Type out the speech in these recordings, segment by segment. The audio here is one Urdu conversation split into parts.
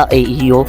AEO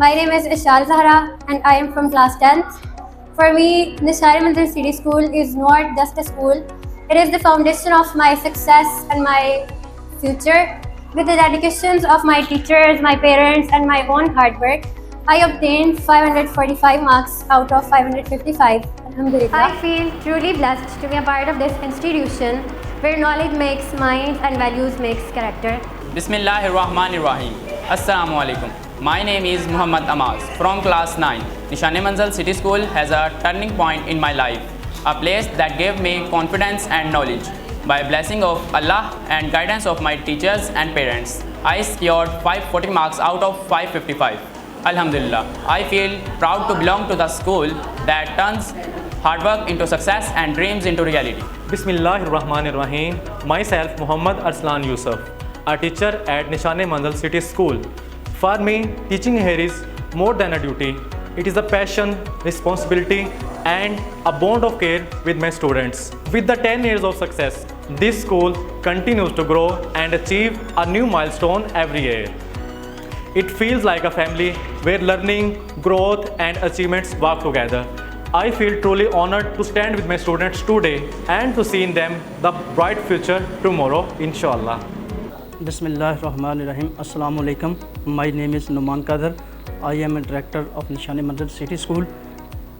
My name is Ishal Zahra and I am from class 10th. For me, Nishan Manzil City School is not just a school. It is the foundation of my success and my future. With the dedications of my teachers, my parents and my own hard work, I obtained 545 marks out of 555. Alhamdulillah. I feel truly blessed to be a part of this institution where knowledge makes mind and values makes character. Bismillahirrahmanirrahim. Assalamu alaikum. My name is Muhammad Amaz from class 9. Nishan Manzil City School has a turning point in my life, a place that gave me confidence and knowledge. By blessing of Allah and guidance of my teachers and parents, I secured 540 marks out of 555. Alhamdulillah. I feel proud to belong to the school that turns hard work into success and dreams into reality. Bismillahirrahmanirrahim. Myself Muhammad Arslan Yusuf, a teacher at Nishan Manzil City School. For me, teaching here is more than a duty. It is a passion, responsibility and a bond of care with my students. With the 10 years of success, this school continues to grow and achieve a new milestone every year. It feels like a family where learning, growth and achievements work together. I feel truly honored to stand with my students today and to see in them the bright future tomorrow, inshallah. Bismillahirrahmanirrahim. Assalamu alaikum. My name is Numan Kader. I am a director of Nishan Manzil City School,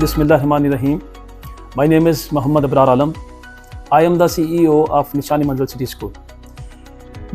Bismillahirrahmanirrahim. My name is Muhammad Ibrar Alam. I am the CEO of Nishan Manzil City School.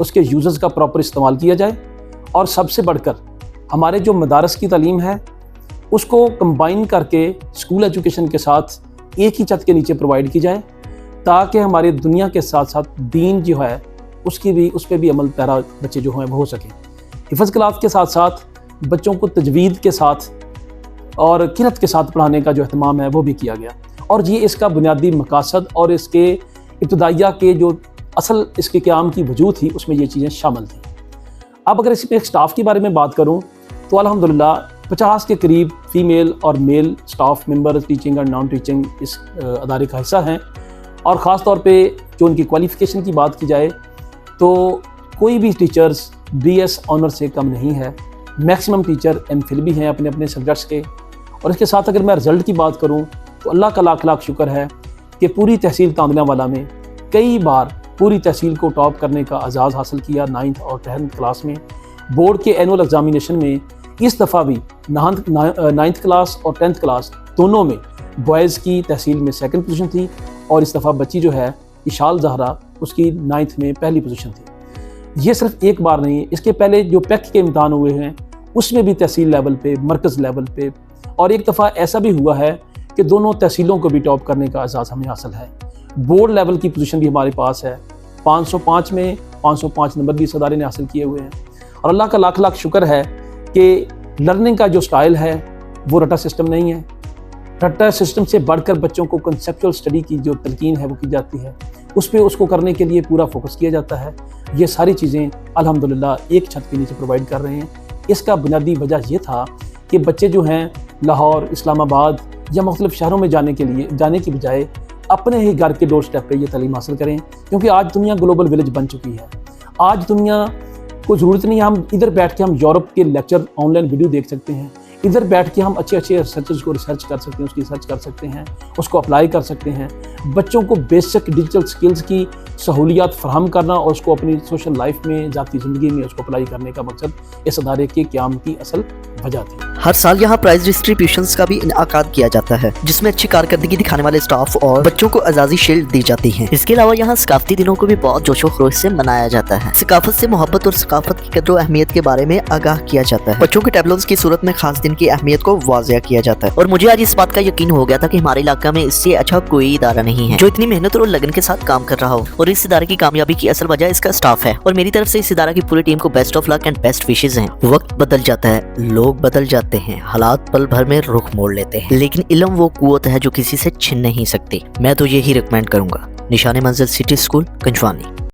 اس کے یوزز کا پراپر استعمال کیا جائے، اور سب سے بڑھ کر ہمارے جو مدارس کی تعلیم ہے اس کو کمبائن کر کے اسکول ایجوکیشن کے ساتھ ایک ہی چھت کے نیچے پرووائڈ کی جائے، تاکہ ہماری دنیا کے ساتھ ساتھ دین جو ہے اس پہ بھی عمل پیرا بچے جو ہیں وہ ہو سکیں۔ حفظ قرات کے ساتھ ساتھ بچوں کو تجوید کے ساتھ اور قرات کے ساتھ پڑھانے کا جو اہتمام ہے وہ بھی کیا گیا، اور یہ اس کا بنیادی مقاصد اور اس کے ابتدائیہ کے جو اصل اس کے قیام کی وجود تھی اس میں یہ چیزیں شامل تھیں۔ اب اگر اس میں ایک سٹاف کے بارے میں بات کروں تو الحمدللہ 50 کے قریب فیمیل اور میل سٹاف ممبر ٹیچنگ اور نان ٹیچنگ اس ادارے کا حصہ ہیں، اور خاص طور پہ جو ان کی کوالیفیکیشن کی بات کی جائے تو کوئی بھی ٹیچرز BS آنر سے کم نہیں ہے، میکسیمم ٹیچر MPhil بھی ہیں اپنے اپنے سبجیکٹس کے۔ اور اس کے ساتھ اگر میں رزلٹ کی بات کروں تو اللہ کا لاکھ لاکھ شکر ہے کہ پوری تحصیل تاندیاں والا میں کئی بار پوری تحصیل کو ٹاپ کرنے کا اعزاز حاصل کیا 9th اور 10th کلاس میں۔ بورڈ کے اینول ایگزامینیشن میں اس دفعہ بھی 9th کلاس اور 10th کلاس دونوں میں بوائز کی تحصیل میں 2nd پوزیشن تھی، اور اس دفعہ بچی جو ہے اشال زہرا اس کی 9th میں پہلی پوزیشن تھی۔ یہ صرف ایک بار نہیں، اس کے پہلے جو پیک کے امتحان ہوئے ہیں اس میں بھی تحصیل لیول پہ، مرکز لیول پہ، اور ایک دفعہ ایسا بھی ہوا ہے کہ دونوں تحصیلوں کو بھی ٹاپ کرنے کا اعزاز ہمیں حاصل ہے۔ بورڈ لیول کی پوزیشن بھی ہمارے پاس ہے، 505 میں 505 نمبر بھی اس ادارے نے حاصل کیے ہوئے ہیں، اور اللہ کا لاکھ لاکھ شکر ہے کہ لرننگ کا جو سٹائل ہے وہ رٹا سسٹم نہیں ہے۔ رٹا سسٹم سے بڑھ کر بچوں کو کنسیپچول سٹڈی کی جو تلقین ہے وہ کی جاتی ہے، اس پہ اس کو کرنے کے لیے پورا فوکس کیا جاتا ہے۔ یہ ساری چیزیں الحمدللہ ایک چھت کے نیچے پرووائڈ کر رہے ہیں۔ اس کا بنیادی وجہ یہ تھا کہ بچے جو ہیں لاہور، اسلام آباد یا مختلف شہروں میں جانے کی بجائے اپنے ہی گھر کے ڈور سٹیپ پہ یہ تعلیم حاصل کریں، کیونکہ آج دنیا گلوبل ولیج بن چکی ہے۔ آج دنیا کو ضرورت نہیں ہے ہم ادھر بیٹھ کے ہم یورپ کے لیکچر آن لائن ویڈیو دیکھ سکتے ہیں، ادھر بیٹھ کے ہم اچھے ریسرچرز کو ریسرچ کر سکتے ہیں، اس کی ریسرچ کر سکتے ہیں، اس کو اپلائی کر سکتے ہیں۔ بچوں کو بیسک ڈیجیٹل سکلز کی سہولیات فراہم کرنا اور اس کو اپنی سوشل لائف میں، ذاتی زندگی میں اس کو اپلائی کرنے کا مقصد اس ادارے کے قیام کی اصل وجہ تھی۔ ہر سال یہاں پرائز ڈسٹریبیوشنز کا بھی انعقاد کیا جاتا ہے، جس میں اچھی کارکردگی دکھانے والے سٹاف اور بچوں کو اعزازی شیلڈ دی جاتی ہیں۔ اس کے علاوہ یہاں ثقافتی دنوں کو بھی بہت جوش و خروش سے منایا جاتا ہے۔ ثقافت سے محبت اور ثقافت کی قدر و اہمیت کے بارے میں آگاہ کیا جاتا ہے۔ بچوں کے ٹیبلوز کی صورت میں خاص دن کی اہمیت کو واضح کیا جاتا ہے، اور مجھے آج اس بات کا یقین ہو گیا تھا کہ ہمارے علاقہ میں اس سے اچھا کوئی ادارہ نہیں ہے جو اتنی محنت اور لگن کے ساتھ کام کر رہا ہو، اور اس ادارے کی کامیابی کی اصل وجہ اس کا سٹاف ہے۔ اور میری طرف سے اس ادارہ کی پوری ٹیم کو best of luck and best wishes ہیں۔ وقت بدل جاتا ہے، لوگ بدل جاتے ہیں، حالات پل بھر میں رخ موڑ لیتے ہیں، لیکن علم وہ قوت ہے جو کسی سے چھن نہیں سکتی۔ میں تو یہی ریکمینڈ کروں گا، نشان منزل سٹی اسکول کنجوانی۔